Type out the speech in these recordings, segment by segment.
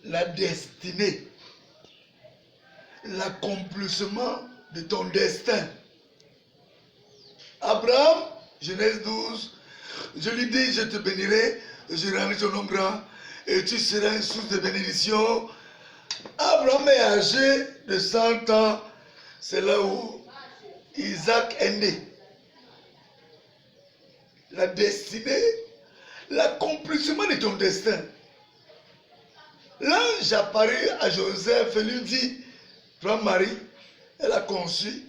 la destinée, l'accomplissement de ton destin. Abraham, Genèse 12, je lui dis, je te bénirai, je rendrai ton nom grand, et tu seras une source de bénédiction. Abraham est âgé de 100 ans, c'est là où Isaac est né. La destinée, l'accomplissement de ton destin. L'ange apparut à Joseph et lui dit, prends Marie, elle a conçu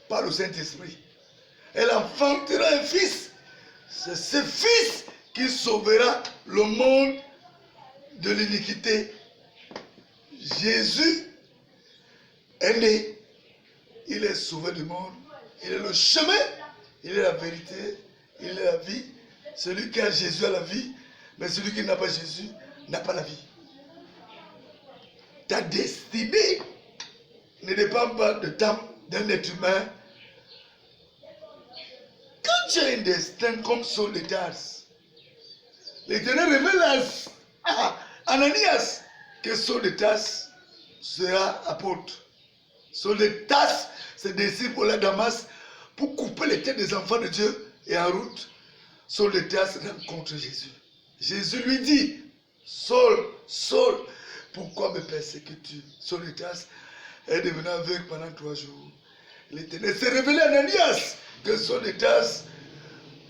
par le Saint-Esprit. Elle enfantera un fils. C'est ce fils qui sauvera le monde de l'iniquité. Jésus est né. Il est sauvé du monde. Il est le chemin. Il est la vérité. Il est la vie. Celui qui a Jésus a la vie. Mais celui qui n'a pas Jésus n'a pas la vie. Ta destinée ne dépend pas de d'un être humain. Quand tu as un destin comme Saul de Tarse, l'Éternel révèle à Ananias que Saul de Tarse sera apôtre. Saul de Tarse se décide pour la Damas pour couper les têtes des enfants de Dieu, et en route, Saul de Tarse rencontre Jésus. Jésus lui dit, Saul, Saul, pourquoi me persécutes-tu? Saul de Tarse est devenu aveugle pendant 3 jours. L'Éternel s'est révélé à Ananias que Saul de Tarse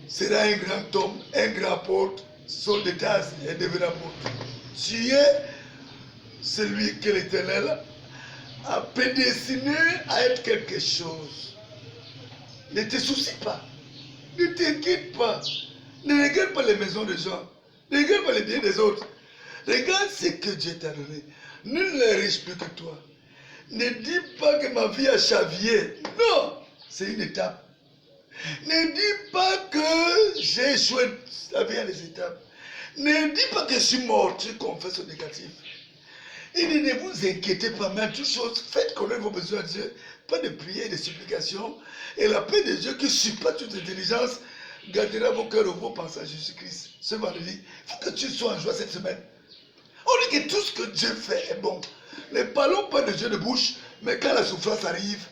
sera un grand homme, un grand apôtre. Saul de Tarse est devenu apôtre. Tu es celui que l'Éternel a prédestiné à être quelque chose. Ne te soucie pas. Ne t'inquiète pas. Ne regarde pas les maisons des gens. Ne regarde pas les biens des autres. Regarde ce que Dieu t'a donné. Nul n'est riche plus que toi. Ne dis pas que ma vie a chavié. Non, c'est une étape. Ne dis pas que j'ai échoué. La vie a des étapes. Ne dis pas que je suis mort. Tu confesses au négatif. Il dit, ne vous inquiétez pas, mais en toute chose, faites connaître vos besoins à Dieu. Pas de prières et de supplications. Et la paix de Dieu qui supporte toute intelligence gardera vos cœurs et vos pensées à Jésus-Christ. Ce vendredi, il faut que tu sois en joie cette semaine. On dit que tout ce que Dieu fait est bon. Ne parlons pas de Dieu de bouche, mais quand la souffrance arrive,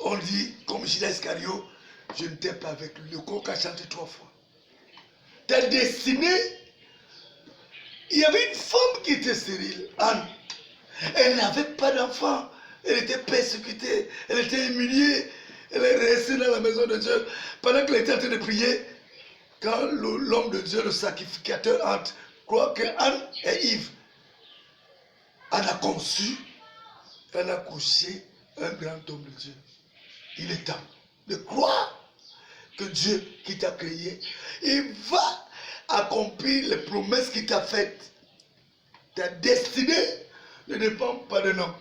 on dit, comme Judas Iscariot, je ne t'ai pas avec lui. Le coq a chanté 3 fois. Ta destinée, il y avait une femme qui était stérile, Anne. Elle n'avait pas d'enfant. Elle était persécutée. Elle était humiliée. Elle est restée dans la maison de Dieu. Pendant qu'elle était en train de prier, quand l'homme de Dieu, le sacrificateur, entre, croit que Anne est Yves. Anne a conçu, elle a couché un grand homme de Dieu. Il est temps de croire que Dieu qui t'a créé, il va accomplir les promesses qu'il t'a faites. Ta destinée ne dépend pas de l'homme.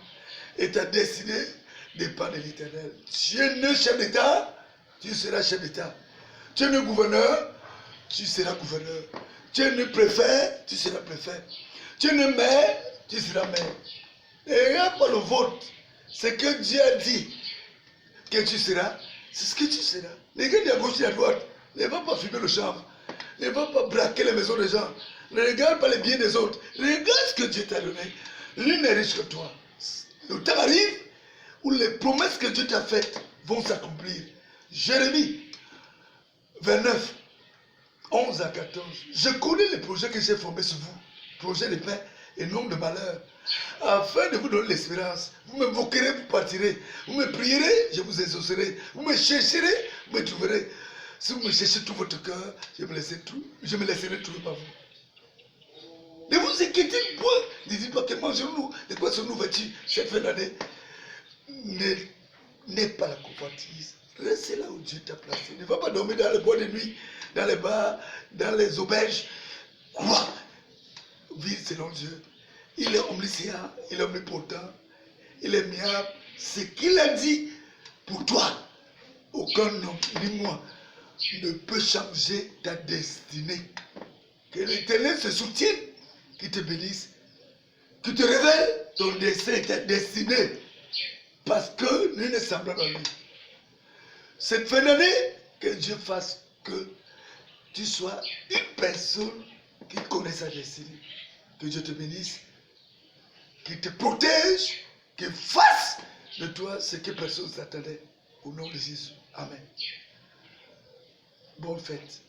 Et ta destinée dépend de l'Éternel. Tu es né chef d'État, tu seras chef d'État. Tu es né gouverneur, tu seras gouverneur. Tu es né préfet, tu seras préfet. Tu es né maire, tu seras maire. Et regarde pas le vote. Ce que Dieu a dit que tu seras, c'est ce que tu seras. Ne regarde à gauche et à droite. Ne va pas fumer le chanvre. Ne va pas braquer les maisons des gens. Ne regarde pas les biens des autres. Regarde ce que Dieu t'a donné. L'une est riche que toi. Le temps arrive où les promesses que Dieu t'a faites vont s'accomplir. Jérémie 29, 11 à 14. Je connais les projets que j'ai formés sur vous. Projets de paix et non de malheur. Afin de vous donner l'espérance. Vous m'invoquerez, vous partirez. Vous me prierez, je vous exaucerai. Vous me chercherez, vous me trouverez. Si vous me cherchez tout votre cœur, je me laisserai trouver par vous. Ne vous inquiétez point. Ne dites pas que mangeons-nous, de quoi sommes-nous vêtus cette fin d'année. N'aie pas la convoitise. Restez là où Dieu t'a placé. Ne va pas dormir dans les bois de nuit, dans les bars, dans les auberges. Quoi? Vive selon Dieu. Il est omniscient, il est omnipotent, il est miable. Ce qu'il a dit pour toi, aucun homme ni moi ne peut changer ta destinée. Que l'Éternel se soutienne, qu'il te bénisse, qu'il te révèle ton destin et ta destinée. Parce que nul n'est semblable à lui. Cette fin d'année, que Dieu fasse que tu sois une personne qui connaît sa destinée. Que Dieu te bénisse. qui te protège, qui fasse de toi ce que personne ne s'attendait. Au nom de Jésus. Amen. Bonne fête.